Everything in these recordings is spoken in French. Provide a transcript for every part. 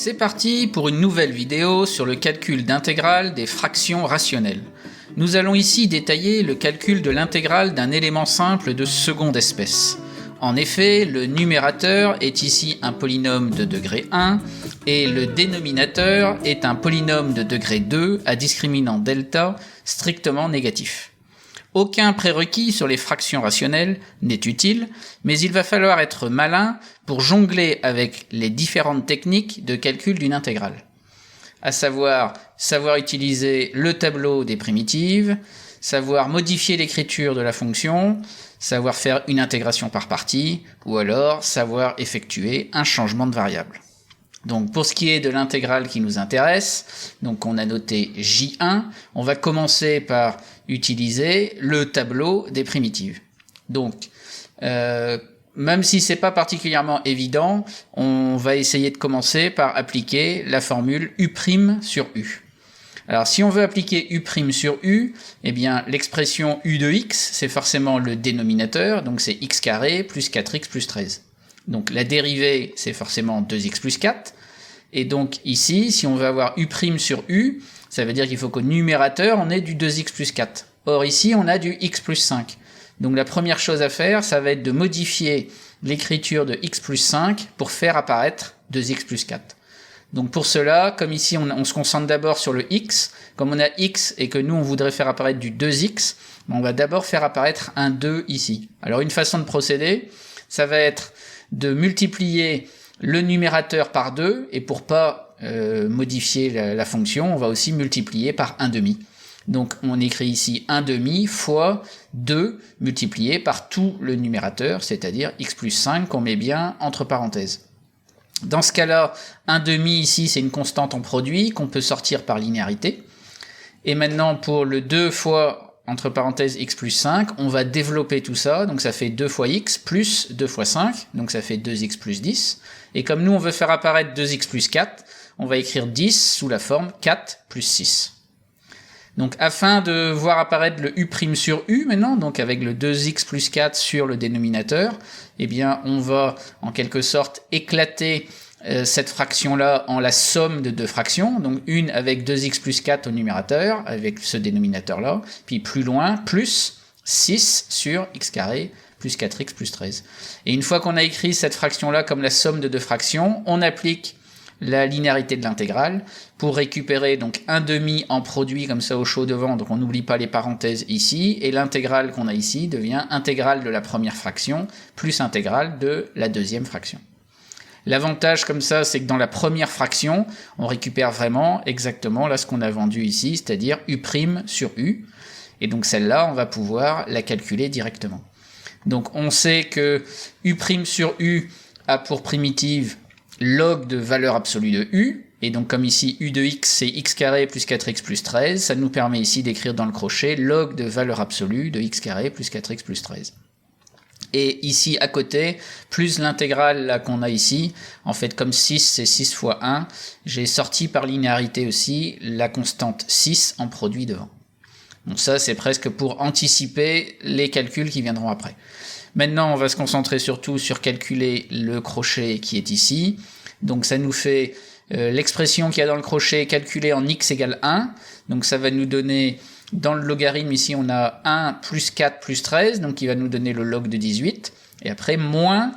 C'est parti pour une nouvelle vidéo sur le calcul d'intégrale des fractions rationnelles. Nous allons ici détailler le calcul de l'intégrale d'un élément simple de seconde espèce. En effet, le numérateur est ici un polynôme de degré 1 et le dénominateur est un polynôme de degré 2 à discriminant delta strictement négatif. Aucun prérequis sur les fractions rationnelles n'est utile, mais il va falloir être malin pour jongler avec les différentes techniques de calcul d'une intégrale. À savoir utiliser le tableau des primitives, savoir modifier l'écriture de la fonction, savoir faire une intégration par partie, ou alors savoir effectuer un changement de variable. Donc pour ce qui est de l'intégrale qui nous intéresse, donc on a noté J1, on va commencer par utiliser le tableau des primitives. Donc même si c'est pas particulièrement évident, on va essayer de commencer par appliquer la formule U' sur U. Alors si on veut appliquer U' sur U, eh bien l'expression U de x, c'est forcément le dénominateur, donc c'est x carré plus 4x plus 13. Donc la dérivée, c'est forcément 2x plus 4. Et donc ici, si on veut avoir U' sur U, ça veut dire qu'il faut qu'au numérateur, on ait du 2x plus 4. Or ici, on a du x plus 5. Donc la première chose à faire, ça va être de modifier l'écriture de x plus 5 pour faire apparaître 2x plus 4. Donc pour cela, comme ici on se concentre d'abord sur le x, comme on a x et que nous on voudrait faire apparaître du 2x, on va d'abord faire apparaître un 2 ici. Alors une façon de procéder, ça va être de multiplier le numérateur par 2, et pour pas modifier la fonction, on va aussi multiplier par 1/2. Donc on écrit ici 1/2 fois 2 multiplié par tout le numérateur, c'est-à-dire x plus 5 qu'on met bien entre parenthèses. Dans ce cas-là, 1/2 ici c'est une constante en produit qu'on peut sortir par linéarité. Et maintenant pour le 2 fois entre parenthèses x plus 5, on va développer tout ça, donc ça fait 2 fois x plus 2 fois 5, donc ça fait 2x plus 10. Et comme nous on veut faire apparaître 2x plus 4, on va écrire 10 sous la forme 4 plus 6. Donc afin de voir apparaître le U' sur U maintenant, donc avec le 2x plus 4 sur le dénominateur, eh bien on va en quelque sorte éclater cette fraction-là en la somme de deux fractions, donc une avec 2x plus 4 au numérateur, avec ce dénominateur-là, puis plus loin, plus 6 sur x carré plus 4x plus 13. Et une fois qu'on a écrit cette fraction-là comme la somme de deux fractions, on applique la linéarité de l'intégrale pour récupérer donc 1/2 en produit comme ça au chaud devant, donc on n'oublie pas les parenthèses ici, et l'intégrale qu'on a ici devient intégrale de la première fraction plus intégrale de la deuxième fraction. L'avantage comme ça, c'est que dans la première fraction, on récupère vraiment exactement là ce qu'on a vendu ici, c'est-à-dire U' sur U, et donc celle-là, on va pouvoir la calculer directement. Donc on sait que U' sur U a pour primitive log de valeur absolue de U, et donc comme ici U de x c'est x carré plus 4x plus 13, ça nous permet ici d'écrire dans le crochet log de valeur absolue de x carré plus 4x plus 13. Et ici à côté, plus l'intégrale là qu'on a ici, en fait comme 6 c'est 6 fois 1, j'ai sorti par linéarité aussi la constante 6 en produit devant. Donc ça c'est presque pour anticiper les calculs qui viendront après. Maintenant, on va se concentrer surtout sur calculer le crochet qui est ici. Donc ça nous fait l'expression qu'il y a dans le crochet calculée en x égale 1. Donc ça va nous donner, dans le logarithme ici, on a 1 plus 4 plus 13, donc il va nous donner le log de 18. Et après, moins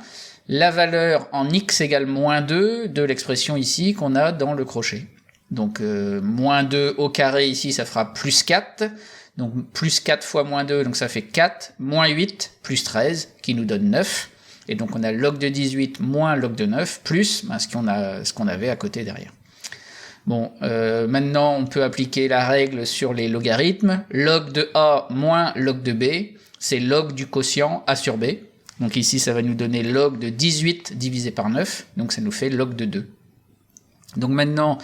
la valeur en x égale moins 2 de l'expression ici qu'on a dans le crochet. Donc moins 2 au carré ici, ça fera plus 4. Donc plus 4 fois moins 2, donc ça fait 4, moins 8, plus 13, qui nous donne 9. Et donc on a log de 18 moins log de 9, plus ce qu'on avait à côté derrière. Bon, maintenant on peut appliquer la règle sur les logarithmes. Log de A moins log de B, c'est log du quotient A sur B. Donc ici ça va nous donner log de 18 divisé par 9, donc ça nous fait log de 2. Donc maintenant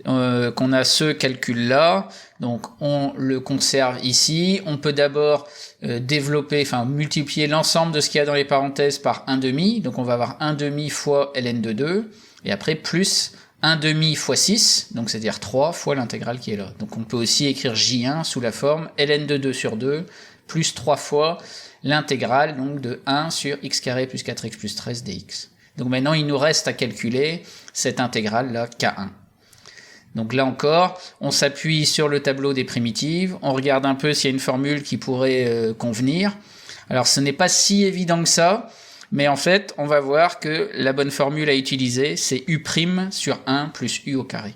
qu'on a ce calcul-là, donc on le conserve ici. On peut d'abord multiplier l'ensemble de ce qu'il y a dans les parenthèses par 1/2. Donc on va avoir 1/2 fois ln de 2, et après plus 1/2 fois 6, donc c'est-à-dire 3 fois l'intégrale qui est là. Donc on peut aussi écrire J1 sous la forme ln de 2 sur 2, plus 3 fois l'intégrale donc de 1 sur x carré plus 4x plus 13 dx. Donc maintenant, il nous reste à calculer cette intégrale là, K1. Donc là encore, on s'appuie sur le tableau des primitives, on regarde un peu s'il y a une formule qui pourrait convenir. Alors ce n'est pas si évident que ça, mais en fait, on va voir que la bonne formule à utiliser, c'est U' sur 1 plus U au carré.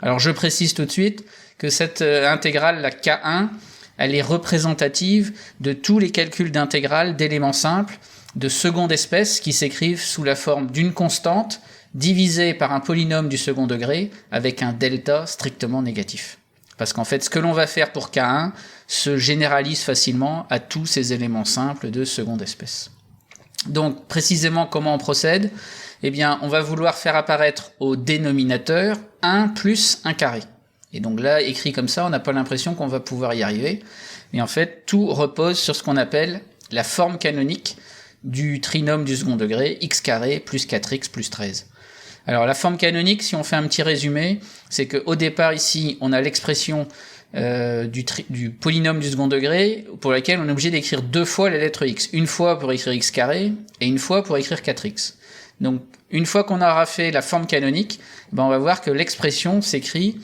Alors je précise tout de suite que cette intégrale, la K1, elle est représentative de tous les calculs d'intégrale d'éléments simples de seconde espèce qui s'écrivent sous la forme d'une constante divisée par un polynôme du second degré avec un delta strictement négatif. Parce qu'en fait, ce que l'on va faire pour K1 se généralise facilement à tous ces éléments simples de seconde espèce. Donc, précisément, comment on procède? Eh bien, on va vouloir faire apparaître au dénominateur 1 plus 1 carré. Et donc là, écrit comme ça, on n'a pas l'impression qu'on va pouvoir y arriver. Mais en fait, tout repose sur ce qu'on appelle la forme canonique du trinôme du second degré, x carré plus 4x plus 13. Alors la forme canonique, si on fait un petit résumé, c'est qu'au départ ici, on a l'expression du polynôme du second degré pour laquelle on est obligé d'écrire deux fois la lettre x. Une fois pour écrire x carré et une fois pour écrire 4x. Donc une fois qu'on aura fait la forme canonique, ben on va voir que l'expression s'écrit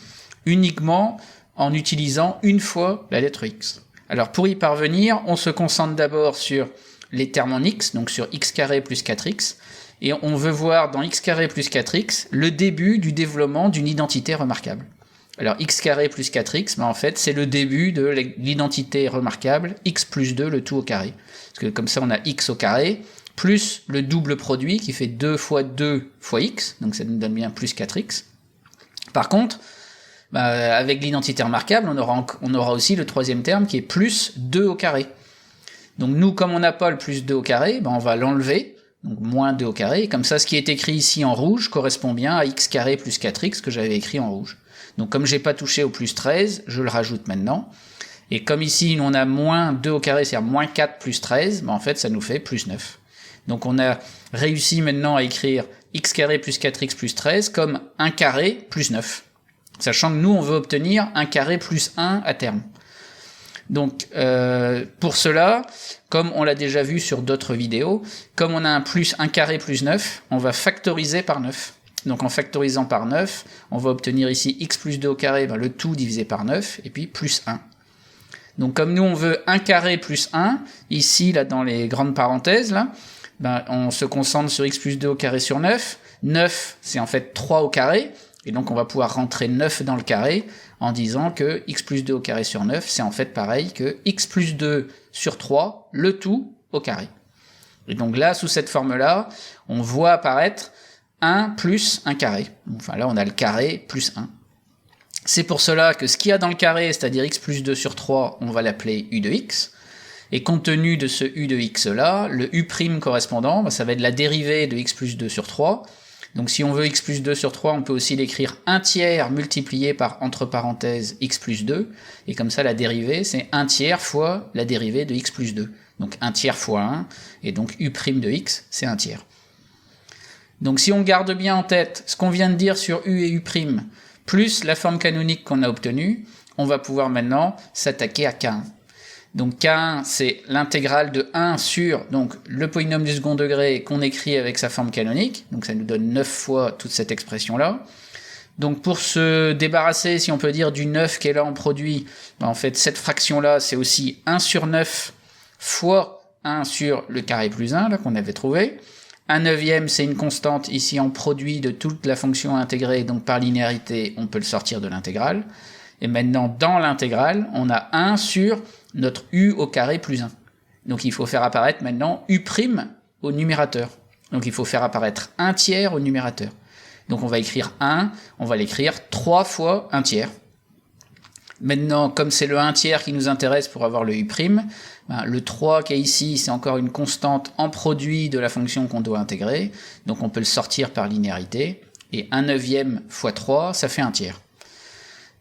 uniquement en utilisant une fois la lettre x. Alors pour y parvenir, on se concentre d'abord sur les termes en x, donc sur x carré plus 4x, et on veut voir dans x carré plus 4x le début du développement d'une identité remarquable. Alors x carré plus 4x, ben en fait c'est le début de l'identité remarquable x plus 2 le tout au carré. Parce que comme ça on a x au carré, plus le double produit qui fait 2 fois 2 fois x, donc ça nous donne bien plus 4x. Par contre, avec l'identité remarquable, on aura aussi le troisième terme qui est plus 2 au carré. Donc nous, comme on n'a pas le plus 2 au carré, on va l'enlever, donc moins 2 au carré, et comme ça ce qui est écrit ici en rouge correspond bien à x carré plus 4x que j'avais écrit en rouge. Donc comme j'ai pas touché au plus 13, je le rajoute maintenant, et comme ici on a moins 2 au carré, c'est-à-dire moins 4 plus 13, en fait ça nous fait plus 9. Donc on a réussi maintenant à écrire x carré plus 4x plus 13 comme 1 carré plus 9. Sachant que nous, on veut obtenir 1 carré plus 1 à terme. Donc, pour cela, comme on l'a déjà vu sur d'autres vidéos, comme on a un plus 1 carré plus 9, on va factoriser par 9. Donc, en factorisant par 9, on va obtenir ici x plus 2 au carré, le tout divisé par 9, et puis plus 1. Donc, comme nous, on veut 1 carré plus 1, ici, là, dans les grandes parenthèses, là, on se concentre sur x plus 2 au carré sur 9. 9, c'est en fait 3 au carré. Et donc on va pouvoir rentrer 9 dans le carré en disant que x plus 2 au carré sur 9, c'est en fait pareil que x plus 2 sur 3, le tout au carré. Et donc là, sous cette forme-là, on voit apparaître 1 plus 1 carré. Enfin là, on a le carré plus 1. C'est pour cela que ce qu'il y a dans le carré, c'est-à-dire x plus 2 sur 3, on va l'appeler u de x. Et compte tenu de ce u de x là, le u' correspondant, ça va être la dérivée de x plus 2 sur 3. Donc si on veut x plus 2 sur 3, on peut aussi l'écrire 1 tiers multiplié par, entre parenthèses, x plus 2, et comme ça la dérivée, c'est 1 tiers fois la dérivée de x plus 2. Donc 1 tiers fois 1, et donc u' de x, c'est 1 tiers. Donc si on garde bien en tête ce qu'on vient de dire sur u et u', plus la forme canonique qu'on a obtenue, on va pouvoir maintenant s'attaquer à K1. Donc K1, c'est l'intégrale de 1 sur donc, le polynôme du second degré qu'on écrit avec sa forme canonique. Donc ça nous donne 9 fois toute cette expression-là. Donc pour se débarrasser, si on peut dire, du 9 qui est là en produit, en fait cette fraction-là, c'est aussi 1 sur 9 fois 1 sur le carré plus 1, là qu'on avait trouvé. 1 neuvième, c'est une constante ici en produit de toute la fonction intégrée, donc par linéarité, on peut le sortir de l'intégrale. Et maintenant, dans l'intégrale, on a 1 sur notre u au carré plus 1. Donc il faut faire apparaître maintenant u' au numérateur. Donc il faut faire apparaître 1 tiers au numérateur. Donc on va écrire 1, on va l'écrire 3 fois 1 tiers. Maintenant, comme c'est le 1 tiers qui nous intéresse pour avoir le u', le 3 qui est ici, c'est encore une constante en produit de la fonction qu'on doit intégrer. Donc on peut le sortir par linéarité. Et 1 neuvième fois 3, ça fait 1 tiers.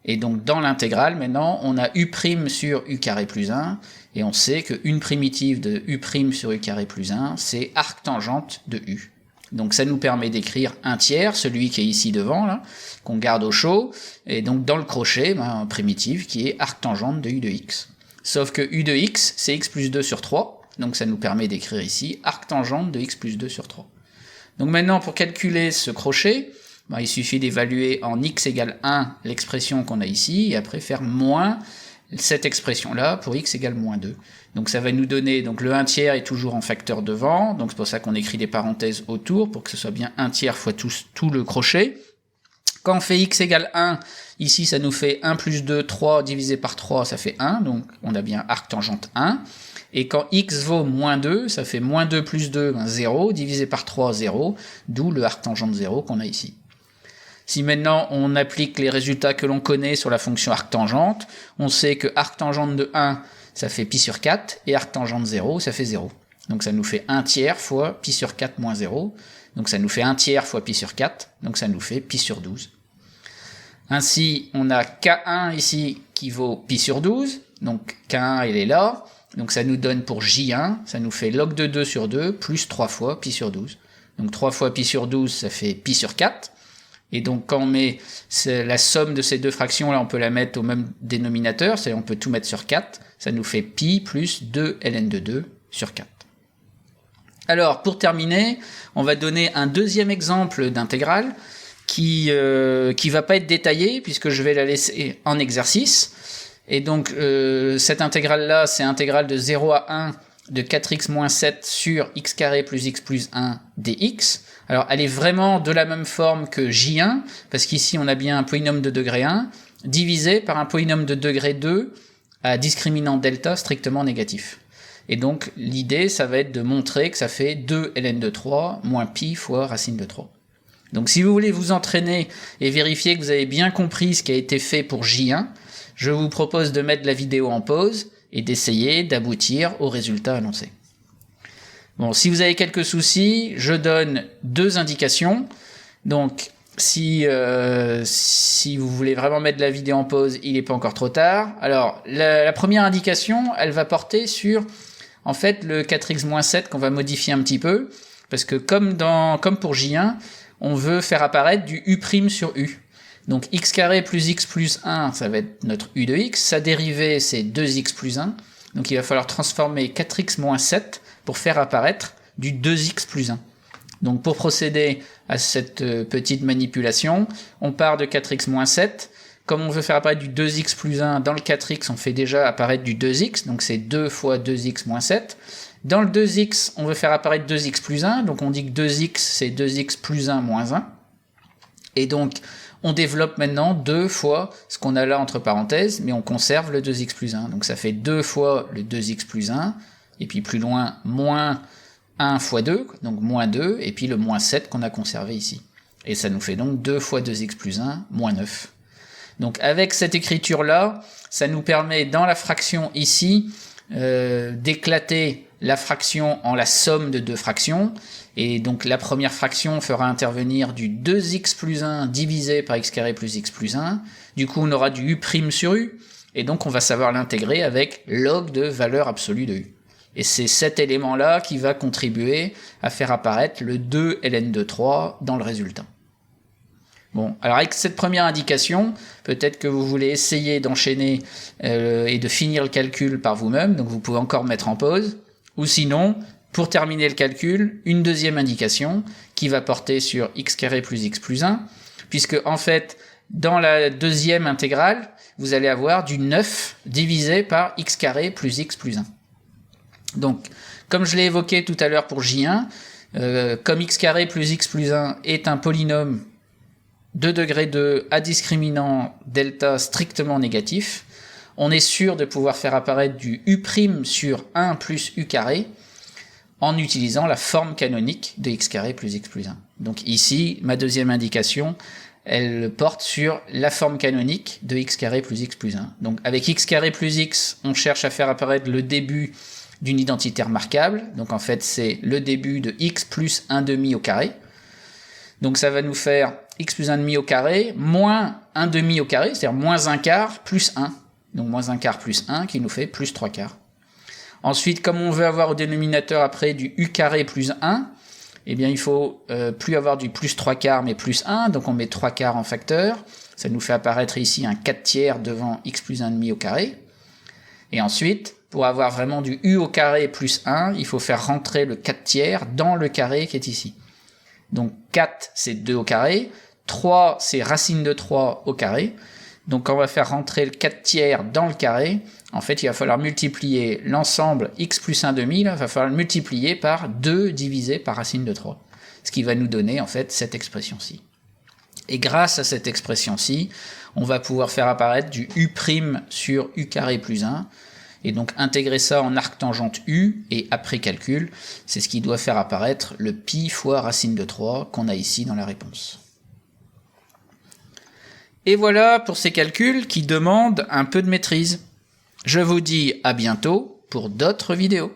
Et donc dans l'intégrale, maintenant, on a u' sur u carré plus 1, et on sait qu'une primitive de u' sur u carré plus 1, c'est arctangente de u. Donc ça nous permet d'écrire 1 tiers, celui qui est ici devant, là, qu'on garde au chaud, et donc dans le crochet, primitive qui est arctangente de u de x. Sauf que u de x, c'est x plus 2 sur 3, donc ça nous permet d'écrire ici arctangente de x plus 2 sur 3. Donc maintenant, pour calculer ce crochet, il suffit d'évaluer en x égale 1 l'expression qu'on a ici, et après faire moins cette expression-là pour x égale moins 2. Donc ça va nous donner, donc le 1 tiers est toujours en facteur devant, donc c'est pour ça qu'on écrit des parenthèses autour, pour que ce soit bien 1 tiers fois tout le crochet. Quand on fait x égale 1, ici ça nous fait 1 plus 2, 3 divisé par 3, ça fait 1, donc on a bien arc tangente 1. Et quand x vaut moins 2, ça fait moins 2 plus 2, 0, divisé par 3, 0, d'où le arc tangente 0 qu'on a ici. Si maintenant on applique les résultats que l'on connaît sur la fonction arctangente, on sait que arctangente de 1, ça fait pi sur 4, et arctangente 0, ça fait 0. Donc ça nous fait 1 tiers fois pi sur 4 moins 0, donc ça nous fait 1 tiers fois pi sur 4, donc ça nous fait pi sur 12. Ainsi, on a K1 ici qui vaut pi sur 12, donc K1 il est là, donc ça nous donne pour J1, ça nous fait log de 2 sur 2, plus 3 fois pi sur 12. Donc 3 fois pi sur 12, ça fait pi sur 4, et donc quand on met la somme de ces deux fractions, là on peut la mettre au même dénominateur, c'est-à-dire on peut tout mettre sur 4, ça nous fait pi plus 2 ln de 2 sur 4. Alors pour terminer, on va donner un deuxième exemple d'intégrale qui va pas être détaillé puisque je vais la laisser en exercice. Et donc cette intégrale-là, c'est intégrale de 0 à 1 de 4x moins 7 sur x carré plus x plus 1 dx. Alors elle est vraiment de la même forme que J1, parce qu'ici on a bien un polynôme de degré 1, divisé par un polynôme de degré 2 à discriminant delta strictement négatif. Et donc l'idée, ça va être de montrer que ça fait 2 ln de 3 moins pi fois racine de 3. Donc si vous voulez vous entraîner et vérifier que vous avez bien compris ce qui a été fait pour J1, je vous propose de mettre la vidéo en pause et d'essayer d'aboutir au résultat annoncé. Bon, si vous avez quelques soucis, je donne deux indications. Donc si vous voulez vraiment mettre la vidéo en pause, il n'est pas encore trop tard. Alors la première indication, elle va porter sur en fait le 4x-7 qu'on va modifier un petit peu, parce que comme pour J1, on veut faire apparaître du u' sur u. Donc x carré plus x plus 1, ça va être notre u de x, sa dérivée c'est 2x plus 1, donc il va falloir transformer 4x moins 7 pour faire apparaître du 2x plus 1. Donc pour procéder à cette petite manipulation, on part de 4x moins 7, comme on veut faire apparaître du 2x plus 1, dans le 4x on fait déjà apparaître du 2x, donc c'est 2 fois 2x moins 7. Dans le 2x, on veut faire apparaître 2x plus 1, donc on dit que 2x c'est 2x plus 1 moins 1. Et donc on développe maintenant 2 fois ce qu'on a là entre parenthèses, mais on conserve le 2x plus 1. Donc ça fait 2 fois le 2x plus 1, et puis plus loin, moins 1 fois 2, donc moins 2, et puis le moins 7 qu'on a conservé ici. Et ça nous fait donc 2 fois 2x plus 1, moins 9. Donc avec cette écriture-là, ça nous permet dans la fraction ici d'éclater la fraction en la somme de deux fractions, et donc la première fraction fera intervenir du 2x plus 1 divisé par x carré plus x plus 1, du coup on aura du u' sur u, et donc on va savoir l'intégrer avec log de valeur absolue de u. Et c'est cet élément-là qui va contribuer à faire apparaître le 2 ln de 3 dans le résultat. Bon, alors avec cette première indication, peut-être que vous voulez essayer d'enchaîner et de finir le calcul par vous-même, donc vous pouvez encore mettre en pause, ou sinon, pour terminer le calcul, une deuxième indication qui va porter sur x carré plus x plus 1, puisque en fait, dans la deuxième intégrale, vous allez avoir du 9 divisé par x carré plus x plus 1. Donc, comme je l'ai évoqué tout à l'heure pour J1, comme x carré plus x plus 1 est un polynôme de degré 2 à discriminant delta strictement négatif, on est sûr de pouvoir faire apparaître du u' sur 1 plus u carré en utilisant la forme canonique de x carré plus x plus 1. Donc ici, ma deuxième indication, elle porte sur la forme canonique de x carré plus x plus 1. Donc avec x carré plus x, on cherche à faire apparaître le début d'une identité remarquable. Donc en fait, c'est le début de x plus 1 demi au carré. Donc ça va nous faire x plus 1 demi au carré moins 1 demi au carré, c'est-à-dire moins 1 quart plus 1. Donc moins 1 quart plus 1 qui nous fait plus 3 quarts. Ensuite, comme on veut avoir au dénominateur après du u carré plus 1, eh bien il faut plus avoir du plus 3 quarts mais plus 1, donc on met 3 quarts en facteur. Ça nous fait apparaître ici un 4 tiers devant x plus 1 demi au carré. Et ensuite, pour avoir vraiment du u au carré plus 1, il faut faire rentrer le 4 tiers dans le carré qui est ici. Donc 4, c'est 2 au carré. 3, c'est racine de 3 au carré. Donc quand on va faire rentrer le 4 tiers dans le carré, en fait, il va falloir multiplier l'ensemble x plus 1 demi, là, il va falloir le multiplier par 2 divisé par racine de 3. Ce qui va nous donner, en fait, cette expression-ci. Et grâce à cette expression-ci, on va pouvoir faire apparaître du u' sur u carré plus 1, et donc intégrer ça en arctangente u, et après calcul, c'est ce qui doit faire apparaître le pi fois racine de 3 qu'on a ici dans la réponse. Et voilà pour ces calculs qui demandent un peu de maîtrise. Je vous dis à bientôt pour d'autres vidéos.